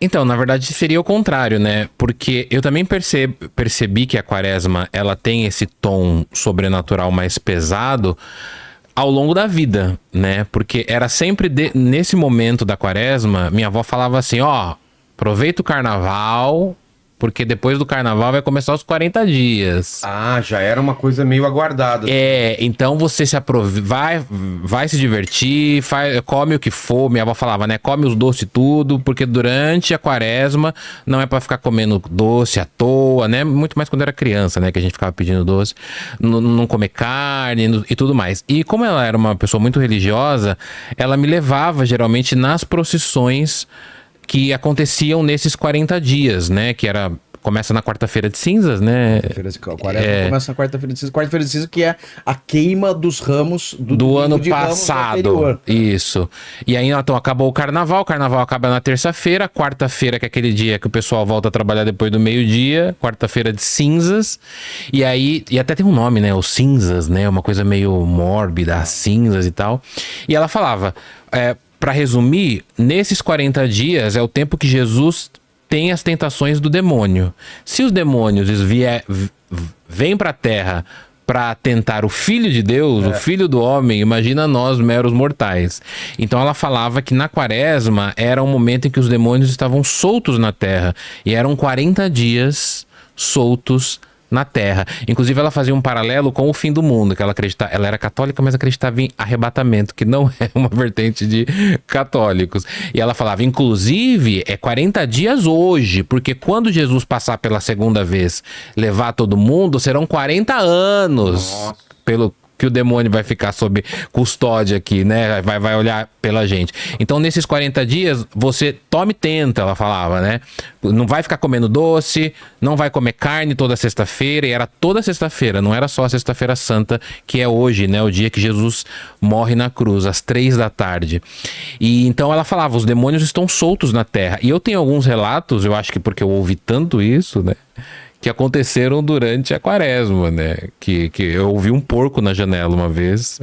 Então, na verdade, seria o contrário, né? Porque eu também percebi que a quaresma, ela tem esse tom sobrenatural mais pesado ao longo da vida, né? Porque era sempre nesse momento da quaresma, minha avó falava assim, ó, aproveita o carnaval, porque depois do carnaval vai começar os 40 dias. Ah, já era uma coisa meio aguardada. Então você se vai se divertir, come o que for. Minha avó falava, né? Come os doces tudo, porque durante a quaresma não é pra ficar comendo doce à toa, né? Muito mais quando era criança, né? Que a gente ficava pedindo doce. Não comer carne e tudo mais. E como ela era uma pessoa muito religiosa, ela me levava geralmente nas procissões que aconteciam nesses 40 dias, né? Que era... Começa na quarta-feira de cinzas, né? Quaresma começa na quarta-feira de cinzas. Quarta-feira de cinzas que é a queima dos ramos do ano de passado. Isso. E aí, então, acabou o carnaval acaba na terça-feira, quarta-feira, que é aquele dia que o pessoal volta a trabalhar depois do meio-dia, quarta-feira de cinzas. E aí, e até tem um nome, né? Os cinzas, né? Uma coisa meio mórbida, as cinzas e tal. E ela falava, para resumir, nesses 40 dias é o tempo que Jesus tem as tentações do demônio. Se os demônios vêm para a Terra para tentar o Filho de Deus, o Filho do Homem, imagina nós, meros mortais. Então ela falava que na quaresma era um momento em que os demônios estavam soltos na Terra. E eram 40 dias soltos na Terra. Inclusive ela fazia um paralelo com o fim do mundo, que ela era católica, mas acreditava em arrebatamento, que não é uma vertente de católicos. E ela falava, inclusive, é 40 dias hoje, porque quando Jesus passar pela segunda vez, levar todo mundo, serão 40 anos. Nossa. Pelo que o demônio vai ficar sob custódia aqui, né? Vai olhar pela gente. Então, nesses 40 dias, você tome tenta, ela falava, né? Não vai ficar comendo doce, não vai comer carne toda sexta-feira, e era toda sexta-feira, não era só a sexta-feira santa, que é hoje, né? O dia que Jesus morre na cruz, às 3 da tarde. E então ela falava, os demônios estão soltos na terra. E eu tenho alguns relatos, eu acho que porque eu ouvi tanto isso, né? Que aconteceram durante a quaresma, né? Que eu ouvi um porco na janela uma vez.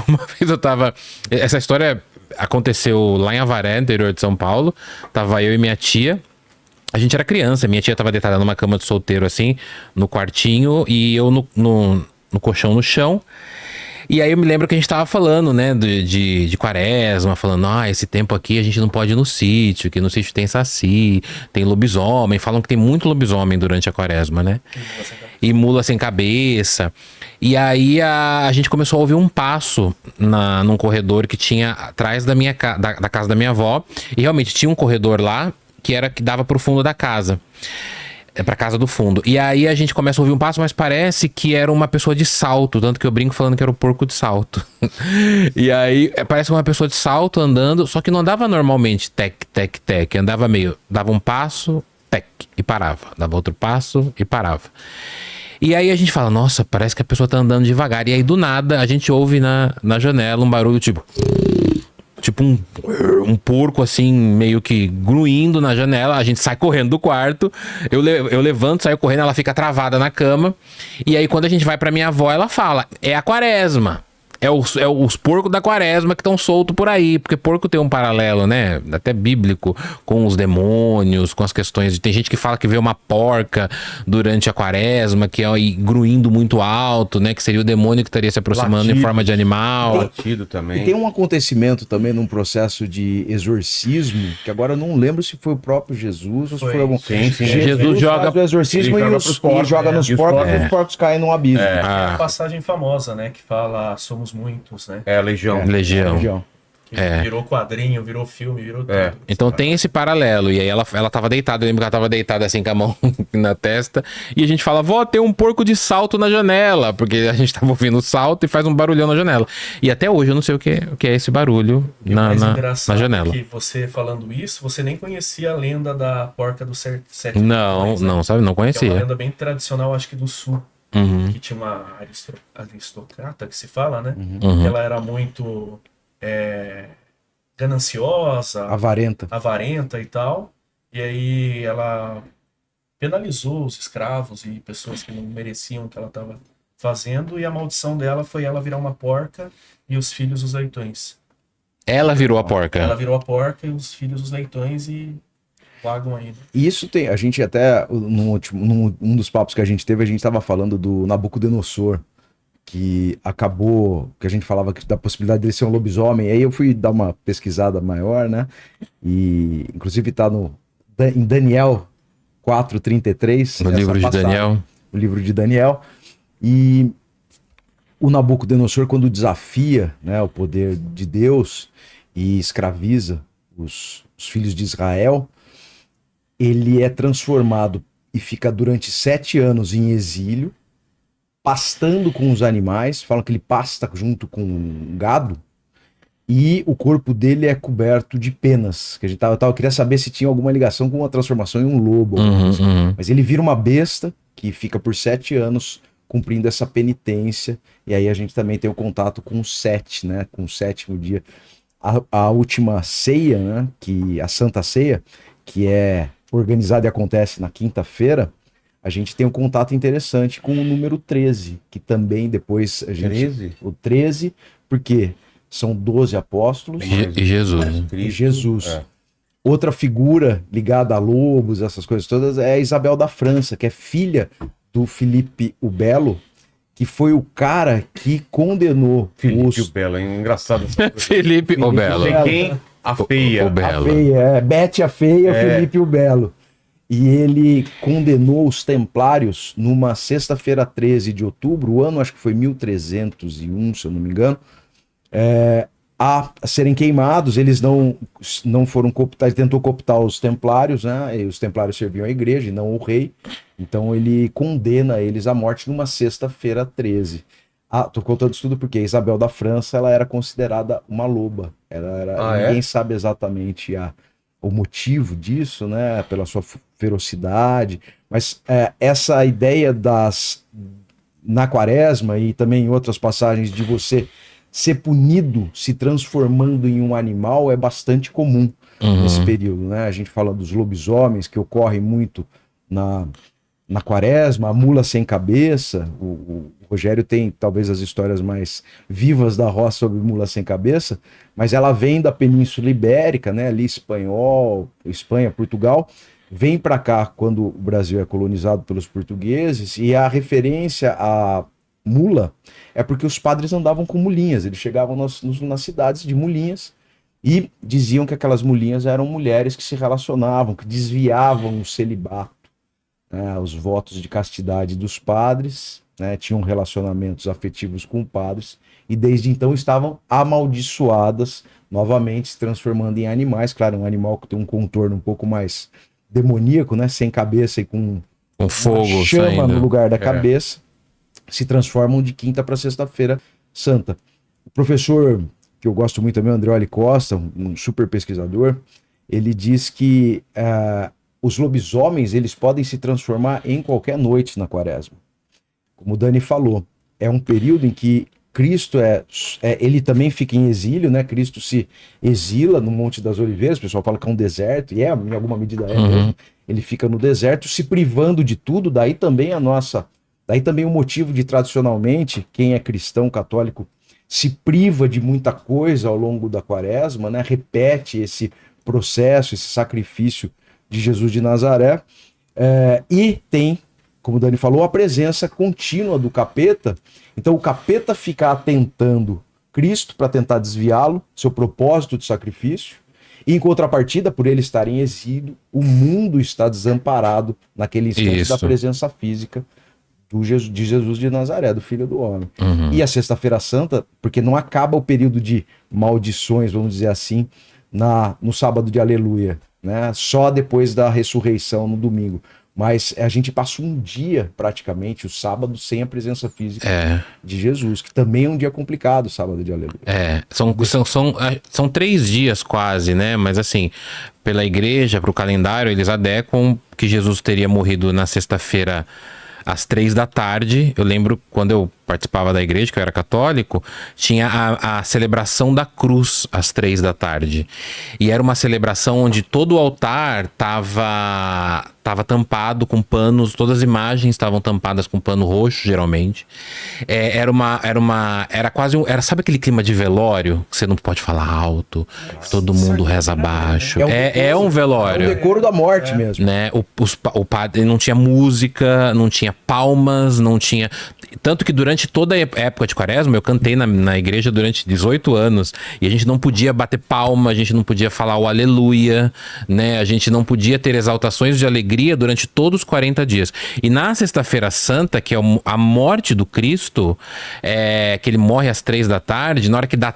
Uma vez eu tava... Essa história aconteceu lá em Avaré, interior de São Paulo. Tava eu e minha tia. A gente era criança, minha tia tava deitada numa cama de solteiro, assim, no quartinho, e eu no colchão no chão. E aí eu me lembro que a gente tava falando, né, de quaresma, falando, esse tempo aqui a gente não pode ir no sítio, que no sítio tem saci, tem lobisomem, falam que tem muito lobisomem durante a quaresma, né? E mula sem cabeça. E aí a gente começou a ouvir um passo num corredor que tinha atrás da casa da minha avó, e realmente tinha um corredor lá que dava pro fundo da casa. Pra casa do fundo. E aí a gente começa a ouvir um passo, mas parece que era uma pessoa de salto, tanto que eu brinco falando que era o porco de salto. E aí parece uma pessoa de salto andando, só que não andava normalmente, tec, tec, tec, andava dava um passo, tec, e parava, dava outro passo e parava. E aí a gente fala, nossa, parece que a pessoa tá andando devagar. E aí do nada a gente ouve na janela um barulho tipo um porco assim, meio que gruindo na janela. A gente sai correndo do quarto, eu levanto, saio correndo, ela fica travada na cama. E aí quando a gente vai pra minha avó, ela fala, é a quaresma. É os porcos da quaresma que estão soltos por aí. Porque porco tem um paralelo, né? Até bíblico, com os demônios, com as questões. Tem gente que fala que vê uma porca durante a quaresma, que é gruindo muito alto, né? Que seria o demônio que estaria se aproximando em forma de animal. Latido também. E tem um acontecimento também num processo de exorcismo, que agora eu não lembro se foi o próprio Jesus ou se foi algum... Sim. Jesus joga o exorcismo e joga nos porcos e os porcos caem num abismo. É a passagem famosa, né? Que fala, somos muitos, né? Legião. Virou quadrinho, virou filme, virou tudo. Então tem esse paralelo. E aí ela tava deitada, eu lembro que ela tava deitada assim com a mão na testa. E a gente fala, vó, tem um porco de salto na janela. Porque a gente tava ouvindo o salto e faz um barulhão na janela. E até hoje eu não sei o que é esse barulho na janela. Que você falando isso, você nem conhecia a lenda da porca dos sete Não, ladrões, né? não conhecia. É uma lenda bem tradicional, acho que do sul. Que tinha uma aristocrata que se fala, né? Ela era muito gananciosa, avarenta e tal. E aí ela penalizou os escravos e pessoas que não mereciam o que ela estava fazendo. E a maldição dela foi ela virar uma porca e os filhos os leitões. Ela virou a porca. Ela virou a porca e os filhos os leitões e vagam aí. Né? Isso tem, a gente até, num dos papos que a gente teve, a gente estava falando do Nabucodonosor, que acabou, que a gente falava da possibilidade dele ser um lobisomem, aí eu fui dar uma pesquisada maior, né, e inclusive tá em Daniel 4:33. No livro de Daniel. O livro de Daniel, e o Nabucodonosor, quando desafia, né, o poder de Deus e escraviza os filhos de Israel, ele é transformado e fica durante 7 anos em exílio, pastando com os animais, falam que ele pasta junto com um gado, e o corpo dele é coberto de penas. Que a gente eu queria saber se tinha alguma ligação com uma transformação em um lobo. Mas ele vira uma besta que fica por 7 anos cumprindo essa penitência, e aí a gente também tem o contato com o 7, né, com o 7º dia. A última ceia, né, a Santa Ceia, que é organizada e acontece na quinta-feira, a gente tem um contato interessante com o número 13, que também depois a gente... 13? O 13, porque são 12 apóstolos. E Jesus. E Jesus. Outra figura ligada a lobos, essas coisas todas, é a Isabel da França, que é filha do Filipe o Belo, que foi o cara que condenou Filipe o Belo, é engraçado. Filipe o Belo. Sei quem? A feia. O Belo. A feia, Bete a feia, Filipe o Belo. E ele condenou os templários numa sexta-feira 13 de outubro, o ano acho que foi 1301, se eu não me engano, a serem queimados. Eles não foram cooptar, ele tentou cooptar os templários, né? E os templários serviam a igreja e não o rei. Então ele condena eles à morte numa sexta-feira 13. Tô contando isso tudo porque a Isabel da França, ela era considerada uma loba. Ninguém sabe exatamente o motivo disso, né? Pela sua ferocidade. Mas essa ideia na quaresma e também em outras passagens de você ser punido se transformando em um animal é bastante comum nesse período, né? A gente fala dos lobisomens, que ocorre muito na quaresma, a mula sem cabeça. O Rogério tem talvez as histórias mais vivas da roça sobre mula sem cabeça, mas ela vem da Península Ibérica, né? Ali Espanha, Portugal, vem para cá quando o Brasil é colonizado pelos portugueses, e a referência à mula é porque os padres andavam com mulinhas, eles chegavam nas cidades de mulinhas e diziam que aquelas mulinhas eram mulheres que se relacionavam, que desviavam o celibato, né, os votos de castidade dos padres, né, tinham relacionamentos afetivos com padres, e desde então estavam amaldiçoadas, novamente se transformando em animais. Claro, um animal que tem um contorno um pouco mais demoníaco, né, sem cabeça e com fogo uma chama saindo no lugar da cabeça, se transformam de quinta para sexta-feira santa. O professor, que eu gosto muito também, Andreoli Costa, um super pesquisador, ele diz que os lobisomens, eles podem se transformar em qualquer noite na quaresma. Como o Dani falou, é um período em que Cristo ele também fica em exílio, né? Cristo se exila no Monte das Oliveiras, o pessoal fala que é um deserto, e em alguma medida mesmo. Ele fica no deserto, se privando de tudo, daí também o motivo de, tradicionalmente, quem é cristão, católico, se priva de muita coisa ao longo da quaresma, né? Repete esse processo, esse sacrifício de Jesus de Nazaré, e tem, como o Dani falou, a presença contínua do capeta. Então o capeta fica atentando Cristo para tentar desviá-lo, seu propósito de sacrifício, e em contrapartida, por ele estar em exílio, o mundo está desamparado naquele instante da presença física de Jesus de Nazaré, do Filho do Homem. E a Sexta-feira Santa, porque não acaba o período de maldições, vamos dizer assim, no sábado de Aleluia, né? Só depois da ressurreição no domingo. Mas a gente passa um dia, praticamente, o sábado, sem a presença física de Jesus, que também é um dia complicado, o sábado de Aleluia. São 3 dias quase, né? Mas assim, pela igreja, para o calendário, eles adequam que Jesus teria morrido na sexta-feira às 3 da tarde. Eu lembro quando eu participava da igreja, que eu era católico, tinha a celebração da cruz às 3 da tarde. E era uma celebração onde todo o altar estava tampado com panos, todas as imagens estavam tampadas com pano roxo, geralmente. Era quase sabe aquele clima de velório? Que você não pode falar alto, todo mundo reza baixo. É um velório. É o decoro da morte mesmo. Né? O padre não tinha música, não tinha palmas, não tinha... Tanto que durante toda a época de Quaresma, eu cantei na igreja durante 18 anos, e a gente não podia bater palma, a gente não podia falar o aleluia, né? A gente não podia ter exaltações de alegria durante todos os 40 dias. E na Sexta-feira Santa, que é a morte do Cristo, que ele morre às 3 da tarde, na hora que dá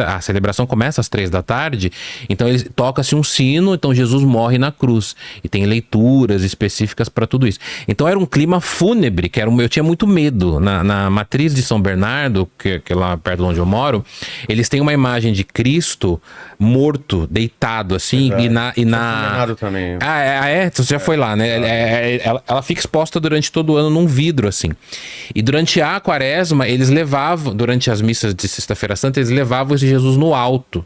a celebração começa às 3 da tarde, então toca-se um sino, então Jesus morre na cruz. E tem leituras específicas para tudo isso. Então era um clima fúnebre, eu tinha muito medo. Na matriz de São Bernardo, que é lá perto de onde eu moro, eles têm uma imagem de Cristo morto, deitado, assim, e na... também. Você já foi lá, né? Ela fica exposta durante todo o ano num vidro, assim. E durante a Quaresma, eles levavam, durante as missas de Sexta-feira Santa, eles levavam esse Jesus no alto.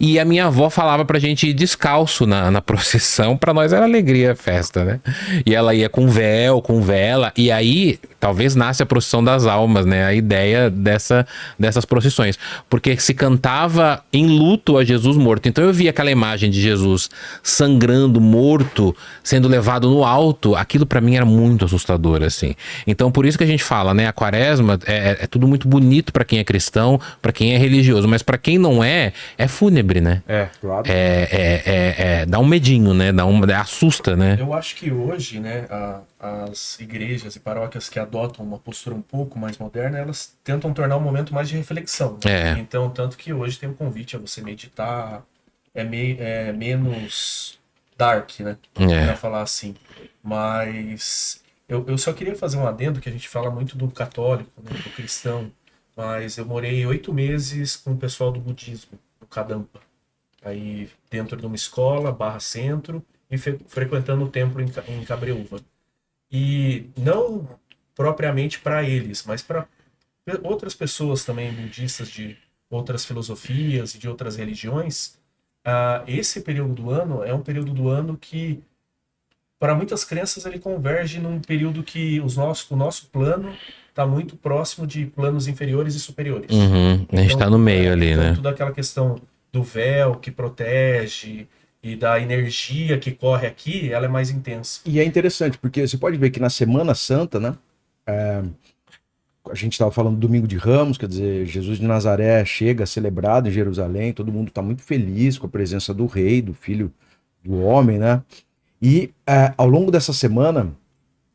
E a minha avó falava pra gente ir descalço na procissão, pra nós era alegria, festa, né? E ela ia com véu, com vela, e aí talvez nasce a procissão das almas, né? A ideia dessas procissões. Porque se cantava em luto a Jesus morto. Então eu via aquela imagem de Jesus sangrando, morto, sendo levado no alto. Aquilo pra mim era muito assustador, assim. Então por isso que a gente fala, né? A Quaresma é tudo muito bonito pra quem é cristão, pra quem é religioso. Mas pra quem não é fúnebre, né? Claro. Dá um medinho, né? Assusta, né? Eu acho que hoje, né, as igrejas e paróquias que adotam uma postura um pouco mais moderna, elas tentam tornar um momento mais de reflexão. Então, tanto que hoje tem um convite a você meditar, menos dark, né? Pra falar assim. Mas eu só queria fazer um adendo, que a gente fala muito do católico, né, do cristão, mas eu morei 8 meses com o pessoal do budismo, no Kadampa. Aí dentro de uma escola, /centro, e frequentando o templo em Cabreúva. E não propriamente para eles, mas para outras pessoas também budistas de outras filosofias e de outras religiões, esse período do ano é um período do ano que, para muitas crenças, ele converge num período que o nosso plano está muito próximo de planos inferiores e superiores. A gente está no meio ali, né? Toda aquela questão do véu que protege e da energia que corre aqui, ela é mais intensa. E é interessante, porque você pode ver que na Semana Santa, né? A gente estava falando do Domingo de Ramos, quer dizer, Jesus de Nazaré chega celebrado em Jerusalém, todo mundo está muito feliz com a presença do rei, do filho do homem, né? E ao longo dessa semana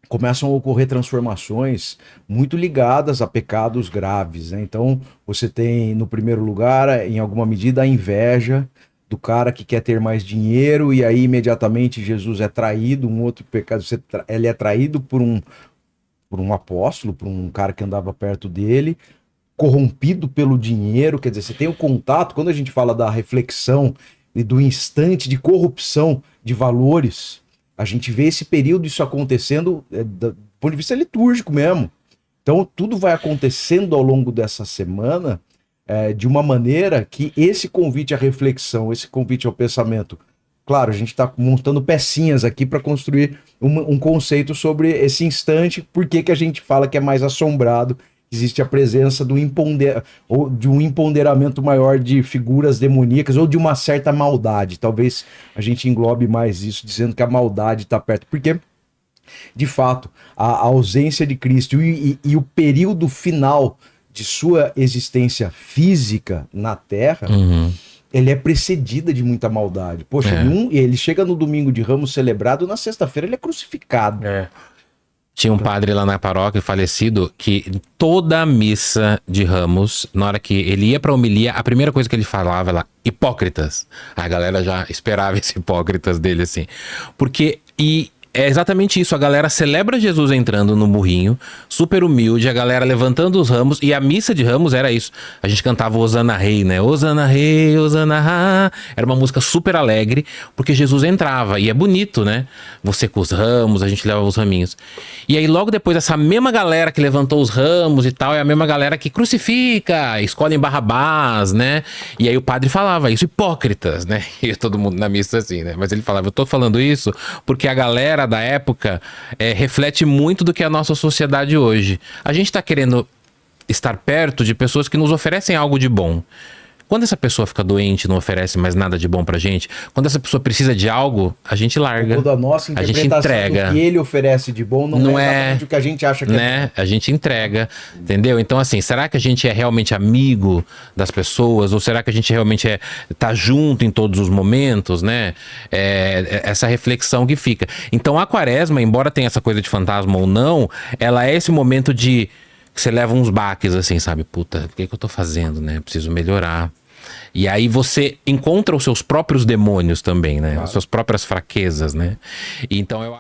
começam a ocorrer transformações muito ligadas a pecados graves, né? Então você tem, no primeiro lugar, em alguma medida, a inveja do cara que quer ter mais dinheiro, e aí imediatamente Jesus é traído, um outro pecado, ele é traído por um apóstolo, por um cara que andava perto dele, corrompido pelo dinheiro. Quer dizer, você tem o contato, quando a gente fala da reflexão e do instante de corrupção de valores, a gente vê esse período, isso acontecendo do ponto de vista litúrgico mesmo. Então tudo vai acontecendo ao longo dessa semana de uma maneira que esse convite à reflexão, esse convite ao pensamento, claro, a gente está montando pecinhas aqui para construir um conceito sobre esse instante, por que a gente fala que é mais assombrado, existe a presença ou de um empoderamento maior de figuras demoníacas ou de uma certa maldade. Talvez a gente englobe mais isso, dizendo que a maldade está perto, porque, de fato, a ausência de Cristo e o período final de sua existência física na Terra, ele é precedida de muita maldade. Poxa, ele chega no Domingo de Ramos celebrado, na sexta-feira ele é crucificado. Tinha um padre lá na paróquia falecido que toda a missa de Ramos, na hora que ele ia pra homilia, a primeira coisa que ele falava lá, hipócritas. A galera já esperava esse hipócritas dele, assim. Porque é exatamente isso. A galera celebra Jesus entrando no burrinho, super humilde, a galera levantando os ramos, e a missa de ramos era isso. A gente cantava Hosana Rei, né? Hosana Rei, Hosana Ra. Era uma música super alegre, porque Jesus entrava. E é bonito, né? Você com os ramos, a gente leva os raminhos. E aí logo depois, essa mesma galera que levantou os ramos e tal, é a mesma galera que crucifica, escolhem Barrabás, né? E aí o padre falava isso, hipócritas, né? E todo mundo na missa assim, né? Mas ele falava, eu tô falando isso porque a galera da época reflete muito do que é a nossa sociedade hoje. A gente tá querendo estar perto de pessoas que nos oferecem algo de bom. Quando essa pessoa fica doente e não oferece mais nada de bom pra gente, quando essa pessoa precisa de algo, a gente larga. Toda a nossa a gente interpretação entrega. do que ele oferece de bom não é exatamente o que a gente acha que né? A gente entrega, entendeu? Então, assim, será que a gente é realmente amigo das pessoas? Ou será que a gente realmente tá junto em todos os momentos, né? Essa reflexão que fica. Então, a quaresma, embora tenha essa coisa de fantasma ou não, ela é esse momento de... que você leva uns baques, assim, sabe? Puta, o que eu tô fazendo, né? Preciso melhorar. E aí você encontra os seus próprios demônios também, né? As suas próprias fraquezas, né? Então eu